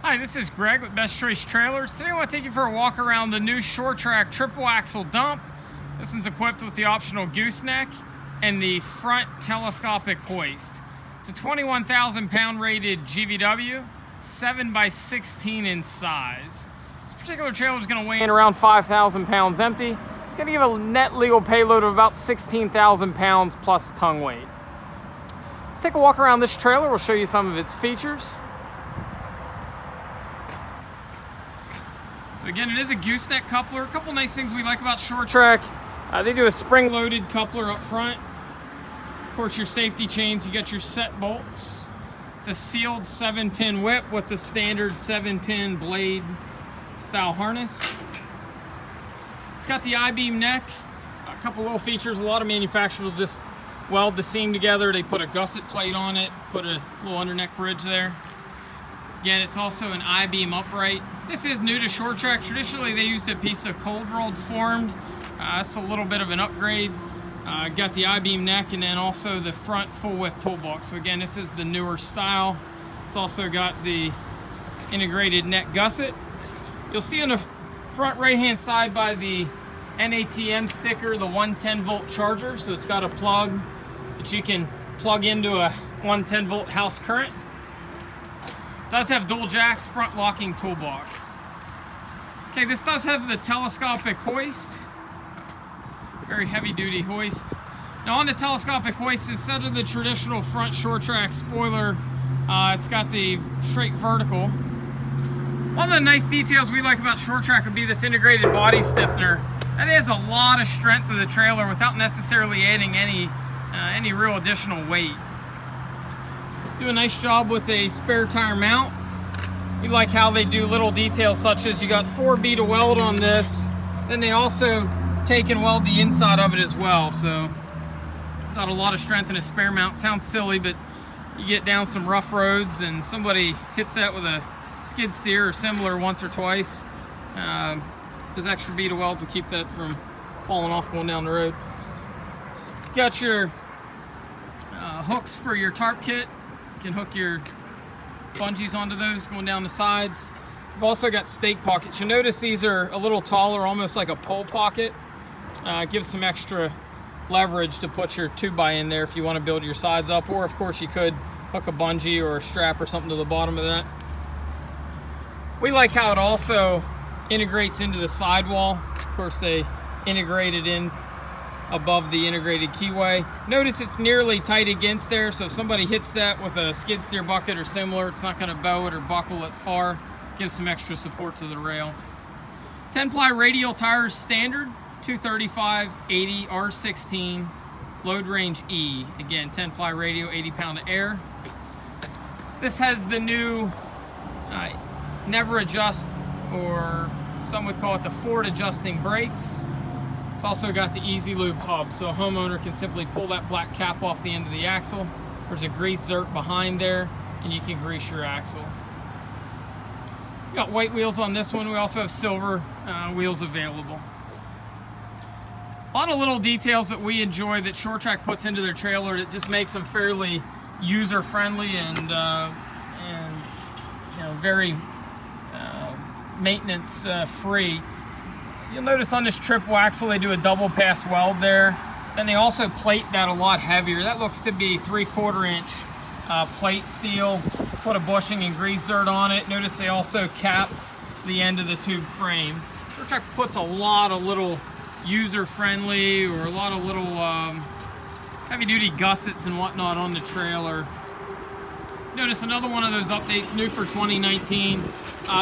Hi, this is Greg with Best Choice Trailers. Today I want to take you for a walk around the new Trac triple axle dump. This one's equipped with the optional gooseneck and the front telescopic hoist. It's a 21,000 pound rated GVW, 7x16 in size. This particular trailer is going to weigh in around 5,000 pounds empty. It's going to give a net legal payload of about 16,000 pounds plus tongue weight. Let's take a walk around this trailer. We'll show you some of its features. So again, it is a gooseneck coupler. A couple nice things we like about Trac. They do a spring-loaded coupler up front. Of course, your safety chains, you got your set bolts. It's a sealed 7-pin whip with the standard 7-pin blade style harness. It's got the I-beam neck. A couple little features. A lot of manufacturers will just weld the seam together. They put a gusset plate on it, put a little underneck bridge there. Again, it's also an I-beam upright. This is new to Trac. Traditionally, they used a piece of cold rolled formed. That's a little bit of an upgrade. Got the I-beam neck and then also the front full width toolbox. So again, this is the newer style. It's also got the integrated neck gusset. You'll see on the front right-hand side by the NATM sticker, the 110 volt charger. So it's got a plug that you can plug into a 110 volt house current. Does have dual jacks, front locking toolbox. Okay, this does have the telescopic hoist. Very heavy duty hoist. Now on the telescopic hoist, instead of the traditional front Trac spoiler, it's got the straight vertical. One of the nice details we like about Trac would be this integrated body stiffener. That adds a lot of strength to the trailer without necessarily adding any real additional weight. Do a nice job with a spare tire mount. We like how they do little details such as you got 4B to weld on this. Then they also take and weld the inside of it as well. So got a lot of strength in a spare mount. Sounds silly, but you get down some rough roads and somebody hits that with a skid steer or similar once or twice. Those extra B to welds will keep that from falling off going down the road. Got your hooks for your tarp kit. You can hook your bungees onto those going down the sides. You've also got stake pockets. You'll notice these are a little taller, almost like a pole pocket. Gives some extra leverage to put your 2x in there if you want to build your sides up, or of course you could hook a bungee or a strap or something to the bottom of that. We like how it also integrates into the sidewall. Of course, they integrate it in above the integrated keyway. Notice it's nearly tight against there, so if somebody hits that with a skid steer bucket or similar, it's not going to bow it or buckle it far. Gives some extra support to the rail. 10-ply radial tires standard, 235/80 R16, load range E. Again, 10-ply radial, 80 pound of air. This has the new never adjust, or some would call it the forward adjusting brakes. It's also got the easy Lube Hub, so a homeowner can simply pull that black cap off the end of the axle. There's a grease zerk behind there, and you can grease your axle. We got white wheels on this one. We also have silver wheels available. A lot of little details that we enjoy that Trac puts into their trailer that just makes them fairly user-friendly and you know, very maintenance-free. You'll notice on this triple axle they do a double pass weld there. Then they also plate that a lot heavier. That looks to be 3/4 inch plate steel. Put a bushing and grease zert on it. Notice they also cap the end of the tube frame. Trac puts a lot of little user-friendly or a lot of little heavy-duty gussets and whatnot on the trailer. Notice another one of those updates, new for 2019.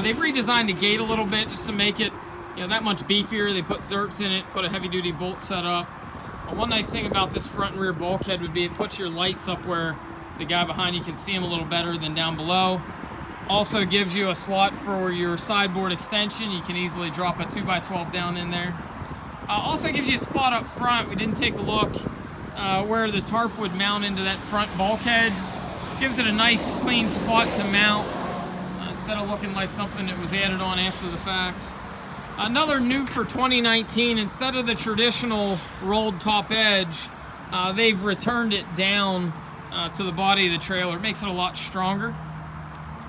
They've redesigned the gate a little bit just to make it, you know, that much beefier. They put zerks in it, put a heavy-duty bolt setup. One nice thing about this front and rear bulkhead would be it puts your lights up where the guy behind you can see them a little better than down below. Also gives you a slot for your sideboard extension. You can easily drop a 2x12 down in there. Also gives you a spot up front. We didn't take a look where the tarp would mount into that front bulkhead. Gives it a nice clean spot to mount instead of looking like something that was added on after the fact. Another new for 2019, instead of the traditional rolled top edge, they've returned it down to the body of the trailer. It makes it a lot stronger.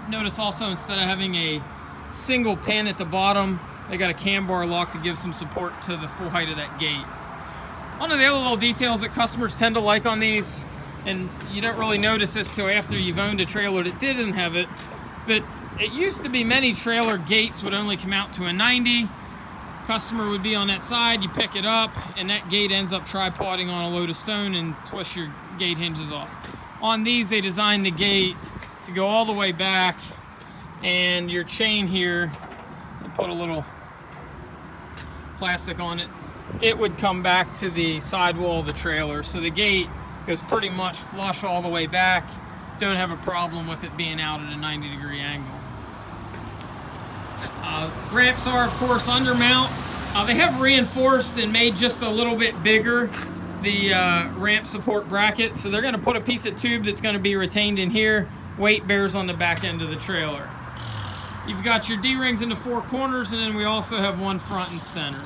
Notice also, instead of having a single pin at the bottom, they got a cam bar lock to give some support to the full height of that gate. One of the other little details that customers tend to like on these, and you don't really notice this till after you've owned a trailer that didn't have it, but it used to be many trailer gates would only come out to a 90. Customer would be on that side, you pick it up, and that gate ends up tripoding on a load of stone and twist your gate hinges off. On these, they designed the gate to go all the way back, and your chain here, and put a little plastic on it, it would come back to the sidewall of the trailer. So the gate goes pretty much flush all the way back. Don't have a problem with it being out at a 90-degree angle. Ramps are, of course, undermount. They have reinforced and made just a little bit bigger the ramp support bracket. So they're going to put a piece of tube that's going to be retained in here. Weight bears on the back end of the trailer. You've got your D-rings in the four corners, and then we also have one front and center.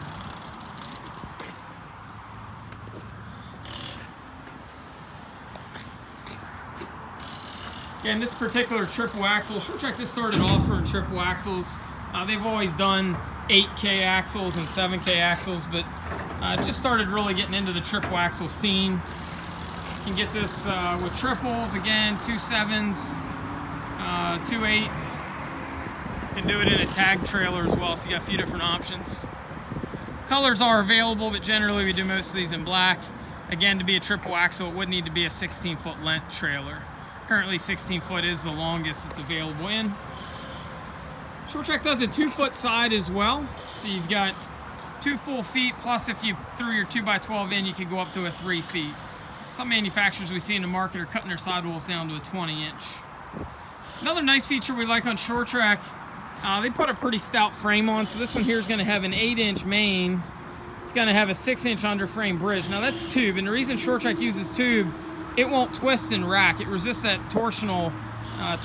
Again, this particular triple axle, SureTrac just started offering triple axles. They've always done 8K axles and 7K axles, but just started really getting into the triple axle scene. You can get this with triples, again, 2 7s, 2 8s. You can do it in a tag trailer as well, so you got a few different options. Colors are available, but generally we do most of these in black. Again, to be a triple axle, it would need to be a 16-foot length trailer. Currently 16 foot is the longest it's available in. SureTrac does a 2-foot side as well. So you've got 2 full feet, plus if you threw your 2x12 in, you could go up to a 3 feet. Some manufacturers we see in the market are cutting their sidewalls down to a 20-inch. Another nice feature we like on SureTrac, they put a pretty stout frame on. So this one here is going to have an 8-inch main. It's going to have a 6-inch underframe bridge. Now that's tube, and the reason SureTrac uses tube, it won't twist and rack. It resists that torsional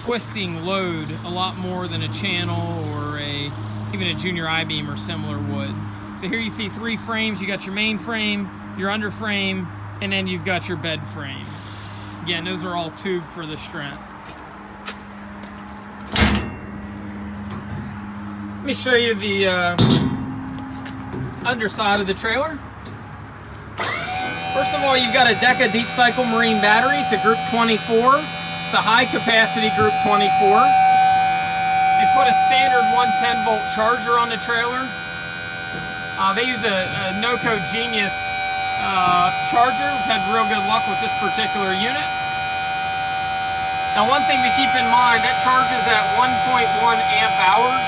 twisting load a lot more than a channel or even a junior I-beam or similar would. So here you see 3 frames. You got your main frame, your under frame, and then you've got your bed frame. Again, those are all tube for the strength. Let me show you the underside of the trailer. First of all, you've got a Deca Deep Cycle Marine battery. It's a Group 24. It's a high capacity Group 24. They put a standard 110 volt charger on the trailer. They use a NOCO Genius charger. We've had real good luck with this particular unit. Now, one thing to keep in mind, that charges at 1.1 amp hours.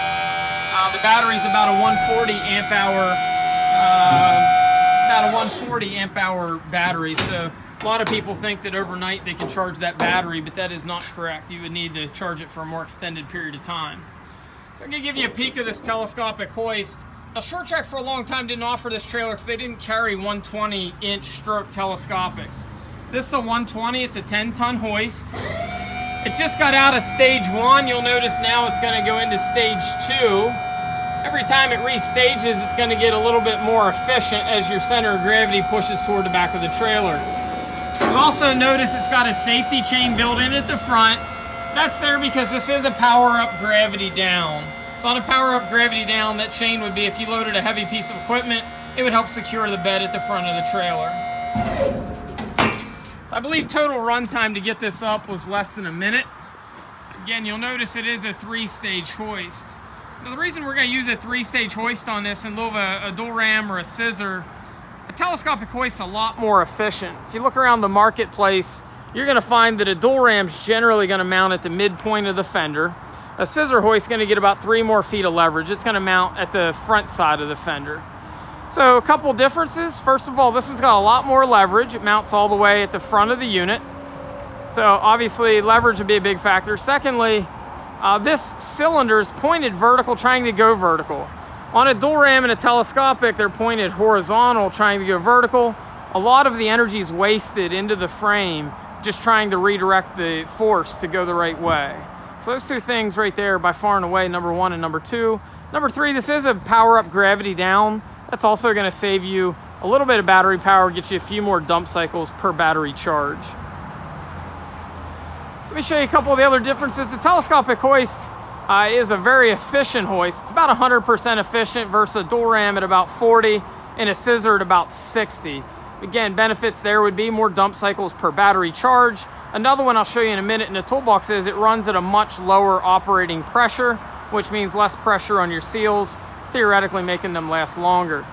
The battery's about a 140 amp hour. About a 140 amp hour battery, so a lot of people think that overnight they can charge that battery, but that is not correct. You would need to charge it for a more extended period of time. So I'm going to give you a peek of this telescopic hoist. Now, SureTrac for a long time didn't offer this trailer because they didn't carry 120-inch stroke telescopics. This is a 120, it's a 10-ton hoist. It just got out of stage 1. You'll notice now it's going to go into stage 2. Every time it restages, it's going to get a little bit more efficient as your center of gravity pushes toward the back of the trailer. You'll also notice it's got a safety chain built in at the front. That's there because this is a power-up gravity down. So on a power-up gravity down, that chain would be, if you loaded a heavy piece of equipment, it would help secure the bed at the front of the trailer. So I believe total runtime to get this up was less than a minute. Again, you'll notice it is a 3-stage hoist. Now, the reason we're going to use a 3-stage hoist on this in lieu of a dual ram or a scissor, a telescopic hoist is a lot more efficient. If you look around the marketplace, you're going to find that a dual ram is generally going to mount at the midpoint of the fender. A scissor hoist is going to get about 3 more feet of leverage. It's going to mount at the front side of the fender. So a couple differences. First of all, this one's got a lot more leverage. It mounts all the way at the front of the unit. So obviously leverage would be a big factor. Secondly, this cylinder is pointed vertical, trying to go vertical. On a dual ram and a telescopic, they're pointed horizontal, trying to go vertical. A lot of the energy is wasted into the frame, just trying to redirect the force to go the right way. So those 2 things right there, by far and away, number 1 and number 2. Number 3, this is a power-up gravity down. That's also going to save you a little bit of battery power, get you a few more dump cycles per battery charge. Let me show you a couple of the other differences. The telescopic hoist is a very efficient hoist. It's about 100% efficient versus a dual ram at about 40 and a scissor at about 60. Again, benefits there would be more dump cycles per battery charge. Another one I'll show you in a minute in the toolbox is it runs at a much lower operating pressure, which means less pressure on your seals, theoretically making them last longer.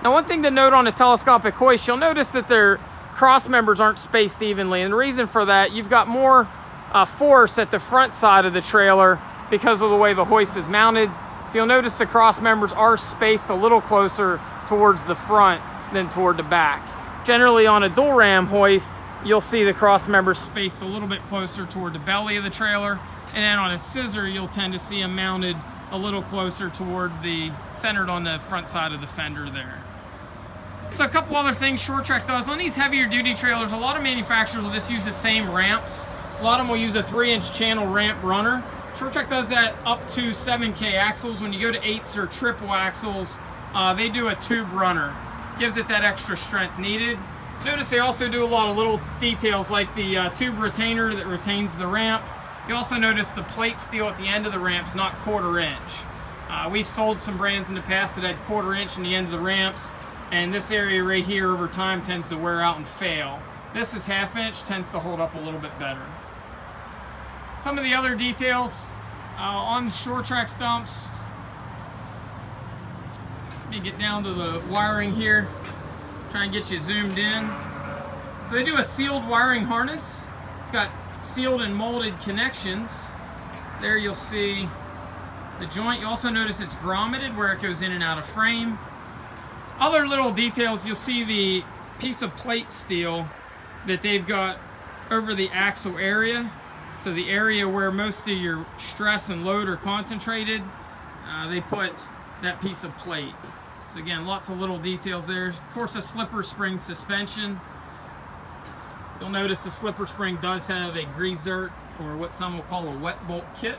Now, one thing to note on a telescopic hoist, you'll notice that their cross members aren't spaced evenly. And the reason for that, you've got more force at the front side of the trailer because of the way the hoist is mounted. So you'll notice the cross members are spaced a little closer towards the front than toward the back. Generally on a dual ram hoist, you'll see the cross members spaced a little bit closer toward the belly of the trailer. And then on a scissor, you'll tend to see them mounted a little closer toward centered on the front side of the fender there. So a couple other things Trac does. On these heavier duty trailers, a lot of manufacturers will just use the same ramps. A lot of them will use a 3-inch channel ramp runner. Trac does that up to 7K axles. When you go to 8s or triple axles, they do a tube runner. Gives it that extra strength needed. Notice they also do a lot of little details like the tube retainer that retains the ramp. You also notice the plate steel at the end of the ramp's not 1/4 inch. We've sold some brands in the past that had 1/4 inch in the end of the ramps, and this area right here over time tends to wear out and fail. This is 1/2 inch, tends to hold up a little bit better. Some of the other details on Trac stumps. Let me get down to the wiring here, try and get you zoomed in. So they do a sealed wiring harness. It's got sealed and molded connections. There you'll see the joint. You also notice it's grommeted where it goes in and out of frame. Other little details, you'll see the piece of plate steel that they've got over the axle area. So the area where most of your stress and load are concentrated, they put that piece of plate. So again, lots of little details there. Of course, a slipper spring suspension. You'll notice the slipper spring does have a greaser, or what some will call a wet bolt kit.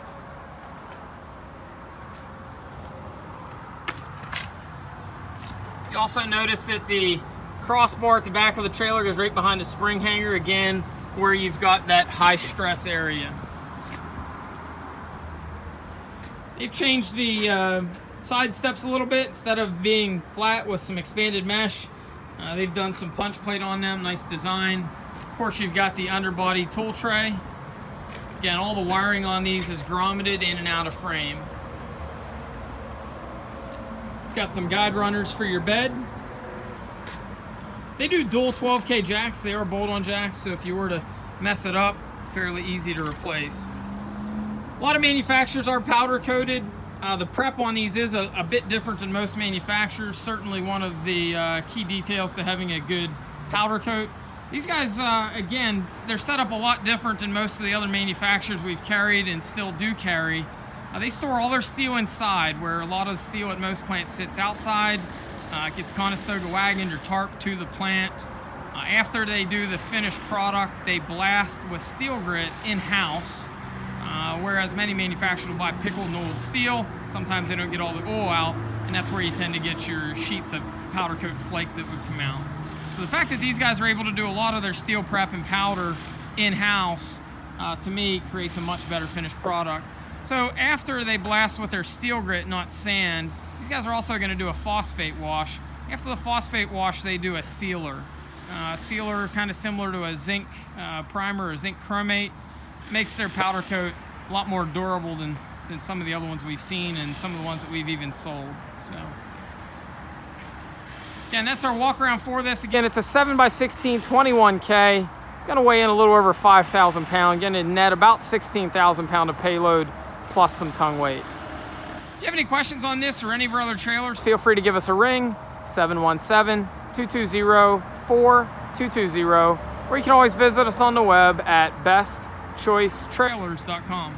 You also notice that the crossbar at the back of the trailer goes right behind the spring hanger, again, where you've got that high stress area. They've changed the side steps a little bit. Instead of being flat with some expanded mesh, they've done some punch plate on them, nice design. Of course, you've got the underbody tool tray. Again, all the wiring on these is grommeted in and out of frame. You've got some guide runners for your bed. They do dual 12K jacks. They are bolt-on jacks, so if you were to mess it up, fairly easy to replace. A lot of manufacturers are powder coated. The prep on these is a bit different than most manufacturers. Certainly one of the key details to having a good powder coat. These guys, again, they're set up a lot different than most of the other manufacturers we've carried and still do carry. They store all their steel inside, where a lot of the steel at most plants sits outside. It gets Conestoga wagoned or tarped to the plant. After they do the finished product, they blast with steel grit in-house, whereas many manufacturers will buy pickled and oiled steel. Sometimes they don't get all the oil out, and that's where you tend to get your sheets of powder coat flake that would come out. So the fact that these guys are able to do a lot of their steel prep and powder in-house, to me, creates a much better finished product. So after they blast with their steel grit, not sand, these guys are also going to do a phosphate wash. After the phosphate wash, they do a sealer. Sealer, kind of similar to a zinc primer or zinc chromate, makes their powder coat a lot more durable than some of the other ones we've seen and some of the ones that we've even sold. So, again, that's our walk around for this. Again, it's a 7x16 21K. Gonna weigh in a little over 5,000 pounds. Getting a net about 16,000 pound of payload plus some tongue weight. If you have any questions on this or any of our other trailers, feel free to give us a ring, 717-220-4220, or you can always visit us on the web at bestchoicetrailers.com.